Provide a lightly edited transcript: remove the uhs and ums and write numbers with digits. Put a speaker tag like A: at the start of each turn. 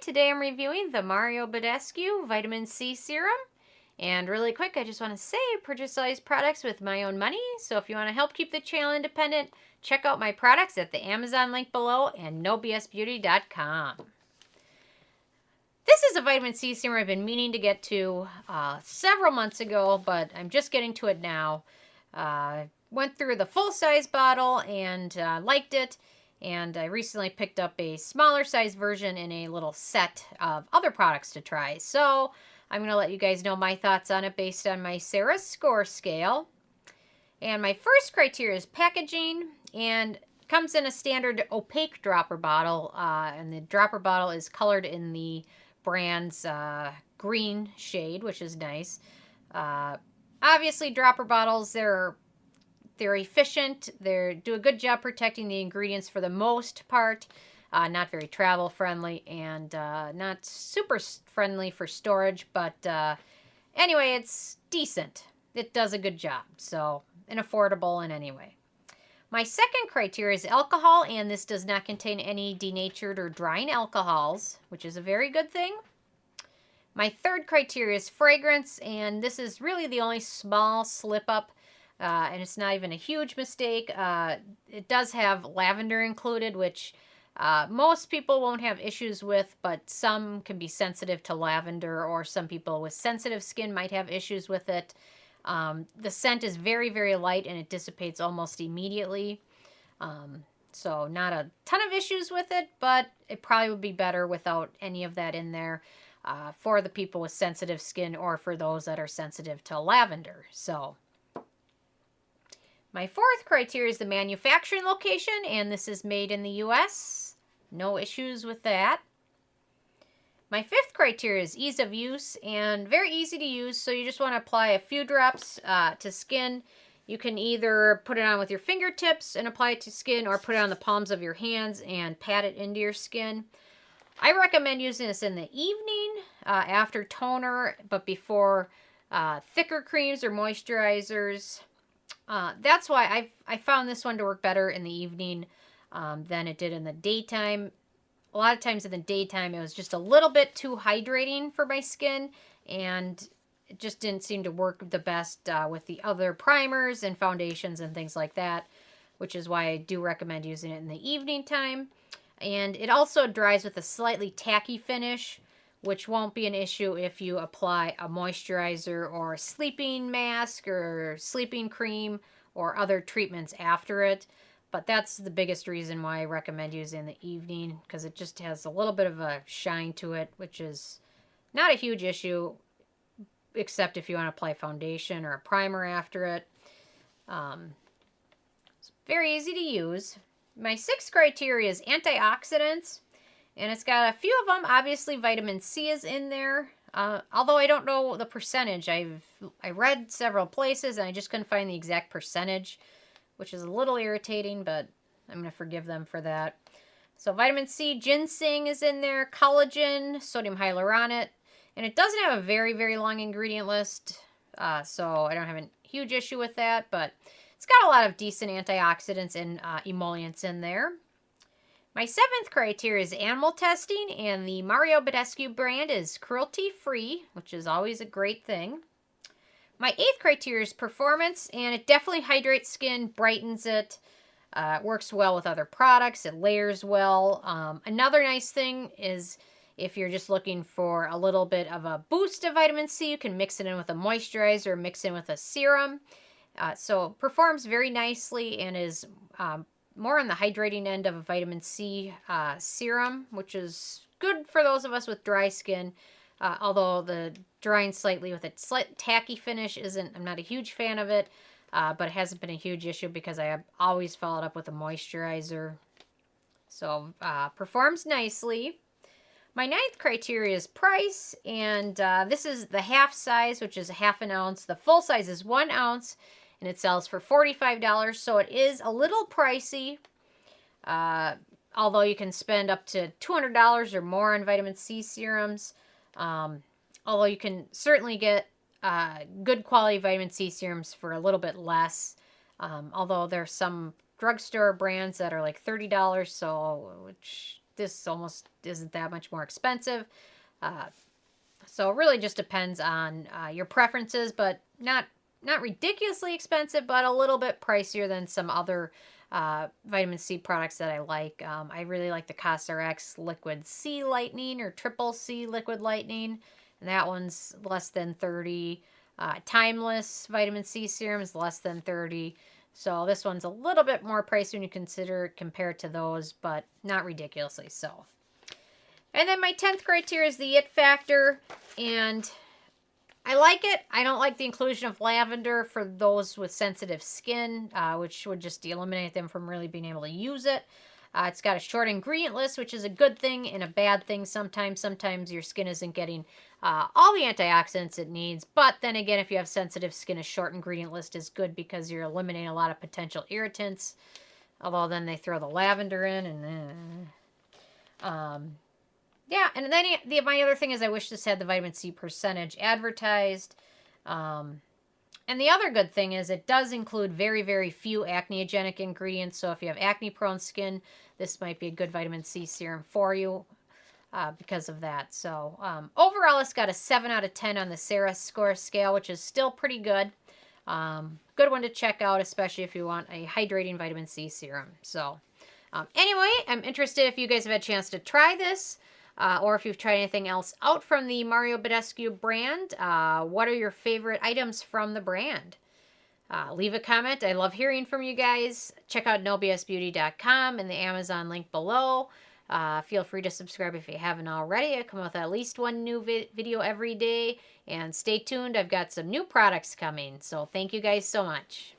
A: today I'm reviewing the Mario Badescu Vitamin C Serum. And really quick, I just want to say I purchase all these products with my own money. So if you want to help keep the channel independent, check out my products at the Amazon link below and nobsbeauty.com. This is a vitamin C serum I've been meaning to get to several months ago, but I'm just getting to it now. Went through the full-size bottle and liked it. And I recently picked up a smaller size version in a little set of other products to try. So I'm going to let you guys know my thoughts on it based on my Sarah score scale. And my first criteria is packaging, and it comes in a standard opaque dropper bottle. And the dropper bottle is colored in the brand's green shade, which is nice. Obviously, dropper bottles, they're efficient. They do a good job protecting the ingredients for the most part. Not very travel friendly and not super friendly for storage. But anyway, it's decent. It does a good job. So, and affordable in any way. My second criteria is alcohol, and this does not contain any denatured or drying alcohols, which is a very good thing. My third criteria is fragrance, and this is really the only small slip up. And it's not even a huge mistake. It does have lavender included, which most people won't have issues with, but some can be sensitive to lavender, or some people with sensitive skin might have issues with it. The scent is very, very light, and it dissipates almost immediately. So not a ton of issues with it, but it probably would be better without any of that in there for the people with sensitive skin or for those that are sensitive to lavender. So my fourth criteria is the manufacturing location, and this is made in the U.S. No issues with that. My fifth criteria is ease of use, and very easy to use, so you just want to apply a few drops to skin. You can either put it on with your fingertips and apply it to skin, or put it on the palms of your hands and pat it into your skin. I recommend using this in the evening after toner, but before thicker creams or moisturizers. That's why I found this one to work better in the evening than it did in the daytime. A lot of times in the daytime, it was just a little bit too hydrating for my skin, and it just didn't seem to work the best with the other primers and foundations and things like that, which is why I do recommend using it in the evening time. And it also dries with a slightly tacky finish, which won't be an issue if you apply a moisturizer or a sleeping mask or sleeping cream or other treatments after it. But that's the biggest reason why I recommend using in the evening, because it just has a little bit of a shine to it, which is not a huge issue, except if you want to apply foundation or a primer after it. It's very easy to use. My sixth criteria is antioxidants. And it's got a few of them. Obviously, vitamin C is in there. Although I don't know the percentage. I read several places, and I just couldn't find the exact percentage, which is a little irritating, but I'm going to forgive them for that. So vitamin C, ginseng is in there, collagen, sodium hyaluronate. And it doesn't have a very, very long ingredient list, so I don't have a huge issue with that. But it's got a lot of decent antioxidants and emollients in there. My seventh criteria is animal testing, and the Mario Badescu brand is cruelty-free, which is always a great thing. My eighth criteria is performance, and it definitely hydrates skin, brightens it, works well with other products, it layers well. Another nice thing is if you're just looking for a little bit of a boost of vitamin C, you can mix it in with a moisturizer, mix it in with a serum. So it performs very nicely and is more on the hydrating end of a vitamin C serum, which is good for those of us with dry skin. Although the drying slightly with a slight tacky finish I'm not a huge fan of it, but it hasn't been a huge issue because I have always followed up with a moisturizer. So performs nicely. My ninth criteria is price, and this is the half size, which is a half an ounce. The full size is 1 ounce. And it sells for $45, so it is a little pricey. Although you can spend up to $200 or more on vitamin C serums. Although you can certainly get good quality vitamin C serums for a little bit less. Although there's some drugstore brands that are like $30, so which this almost isn't that much more expensive. So it really just depends on your preferences, but not ridiculously expensive, but a little bit pricier than some other vitamin C products that I like. I really like the CosRX Liquid C Lightening or Triple C Liquid Lightening, and that one's less than $30. Timeless Vitamin C Serum is less than $30. So this one's a little bit more pricey when you consider compared to those, but not ridiculously so. And then my 10th criteria is the it factor, and I like it. I don't like the inclusion of lavender for those with sensitive skin, which would just eliminate them from really being able to use it. It's got a short ingredient list, which is a good thing and a bad thing sometimes. Sometimes your skin isn't getting all the antioxidants it needs. But then again, if you have sensitive skin, a short ingredient list is good because you're eliminating a lot of potential irritants. Although then they throw the lavender in and yeah, and then my other thing is I wish this had the vitamin C percentage advertised. And the other good thing is it does include very, very few acneogenic ingredients. So if you have acne-prone skin, this might be a good vitamin C serum for you because of that. So overall, it's got a 7 out of 10 on the Sarah score scale, which is still pretty good. Good one to check out, especially if you want a hydrating vitamin C serum. So anyway, I'm interested if you guys have had a chance to try this. Or if you've tried anything else out from the Mario Badescu brand. What are your favorite items from the brand? Leave a comment. I love hearing from you guys. Check out nobsbeauty.com and the Amazon link below. Feel free to subscribe if you haven't already. I come out with at least one new video every day. And stay tuned. I've got some new products coming. So thank you guys so much.